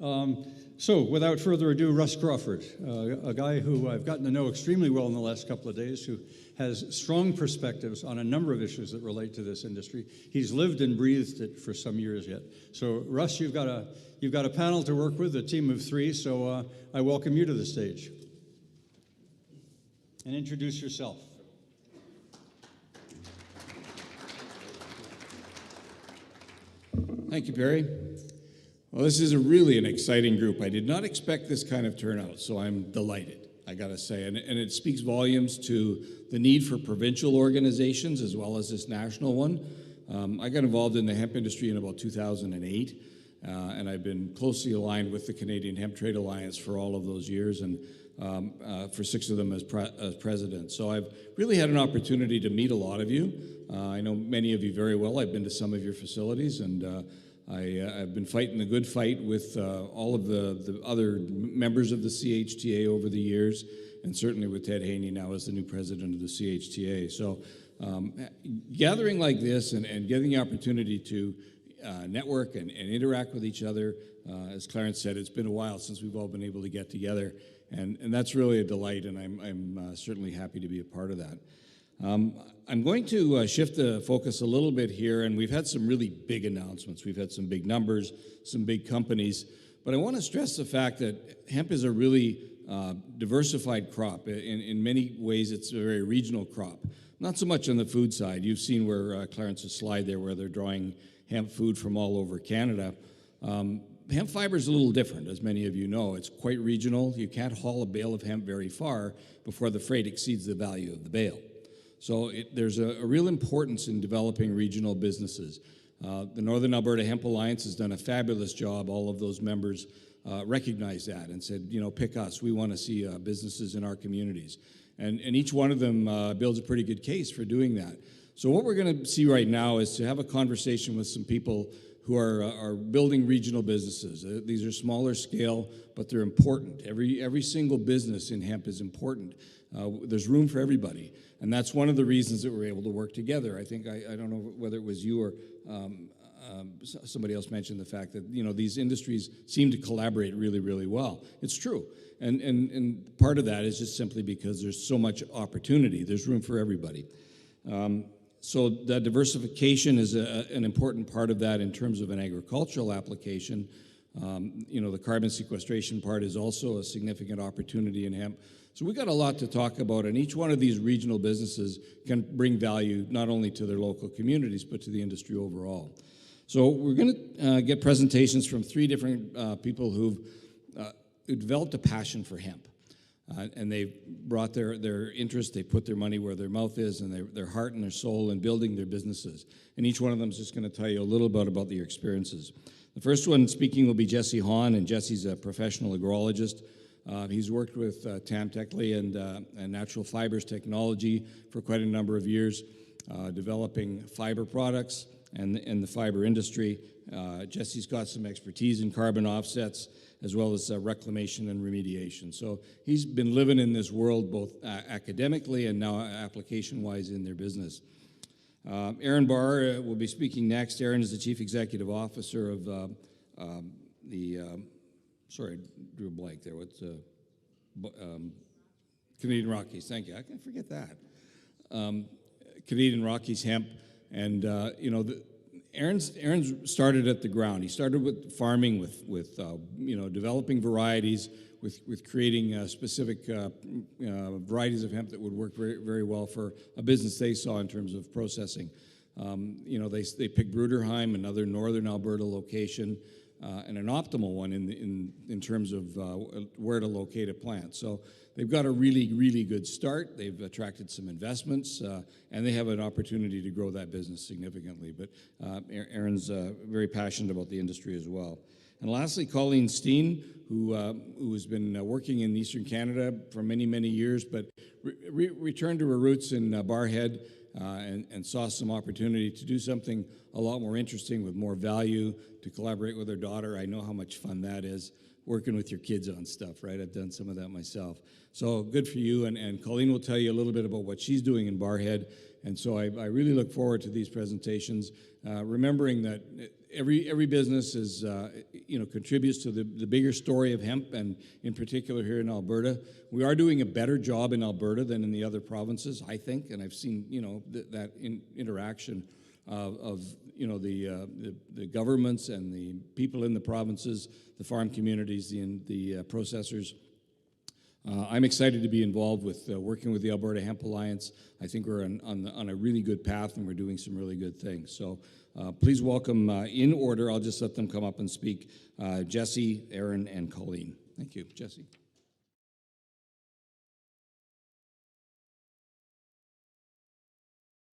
So, without further ado, Russ Crawford, a guy who I've gotten to know extremely well in the last couple of days, who has strong perspectives on a number of issues that relate to this industry. He's lived and breathed it for some years yet. So, Russ, you've got a panel to work with, a team of three, so I welcome you to the stage. And introduce yourself. Thank you, Barry. Well, this is really an exciting group. I did not expect this kind of turnout, so I'm delighted, I gotta say. And it speaks volumes to the need for provincial organizations as well as this national one. I got involved in the hemp industry in about 2008, and I've been closely aligned with the Canadian Hemp Trade Alliance for all of those years, and for 6 of them as president. So I've really had an opportunity to meet a lot of you. I know many of you very well. I've been to some of your facilities, and I've been fighting the good fight with all of the other members of the CHTA over the years, and certainly with Ted Haney now as the new president of the CHTA. So gathering like this and getting the opportunity to network and interact with each other, as Clarence said, it's been a while since we've all been able to get together, and that's really a delight, and I'm certainly happy to be a part of that. I'm going to shift the focus a little bit here, and we've had some really big announcements. We've had some big numbers, some big companies, but I want to stress the fact that hemp is a really diversified crop. In many ways, it's a very regional crop. Not so much on the food side. You've seen where Clarence's slide there, where they're drawing hemp food from all over Canada. Hemp fiber is a little different, as many of you know. It's quite regional. You can't haul a bale of hemp very far before the freight exceeds the value of the bale. So there's a real importance in developing regional businesses. The Northern Alberta Hemp Alliance has done a fabulous job. All of those members recognize that and said, you know, pick us. We want to see businesses in our communities. And each one of them builds a pretty good case for doing that. So what we're going to see right now is to have a conversation with some people who are building regional businesses. These are smaller scale, but they're important. Every single business in hemp is important. There's room for everybody. And that's one of the reasons that we're able to work together. I think, I don't know whether it was you or somebody else mentioned the fact that, you know, these industries seem to collaborate really, really well. It's true. And part of that is just simply because there's so much opportunity. There's room for everybody. So that diversification is an important part of that in terms of an agricultural application. You know, the carbon sequestration part is also a significant opportunity in hemp. So we've got a lot to talk about, and each one of these regional businesses can bring value not only to their local communities, but to the industry overall. So we're going to get presentations from 3 different people who developed a passion for hemp. And they've brought their interest, they put their money where their mouth is, and their heart and their soul in building their businesses. And each one of them is just going to tell you a little bit about their experiences. The first one speaking will be Jesse Hahn, and Jesse's a professional agrologist. He's worked with Tamtechley and Natural Fibers Technology for quite a number of years, developing fiber products and the fiber industry. Jesse's got some expertise in carbon offsets as well as reclamation and remediation. So he's been living in this world both academically and now application-wise in their business. Aaron Barr will be speaking next. Aaron is the Chief Executive Officer of sorry, I drew a blank there. What's Canadian Rockies? Thank you. I can forget that. Canadian Rockies Hemp, and you know, Aaron's started at the ground. He started with farming, with you know, developing varieties, with creating specific varieties of hemp that would work very, very well for a business they saw in terms of processing. You know, they picked Bruderheim, another northern Alberta location, and an optimal one in terms of where to locate a plant. So they've got a really, really good start. They've attracted some investments, and they have an opportunity to grow that business significantly. But Aaron's very passionate about the industry as well. And lastly, Colleen Steen, who has been working in Eastern Canada for many, many years, but returned to her roots in Barrhead and saw some opportunity to do something a lot more interesting with more value, to collaborate with her daughter. I know how much fun that is, working with your kids on stuff, right? I've done some of that myself. So good for you, and Colleen will tell you a little bit about what she's doing in Barrhead And so I really look forward to these presentations, remembering that every business is, contributes to the bigger story of hemp, and in particular here in Alberta. We are doing a better job in Alberta than in the other provinces, I think, and I've seen, that interaction of the governments and the people in the provinces, the farm communities, the processors. I'm excited to be involved with working with the Alberta Hemp Alliance. I think we're on a really good path, and we're doing some really good things. So please welcome, in order, I'll just let them come up and speak, Jesse, Aaron, and Colleen. Thank you. Jesse.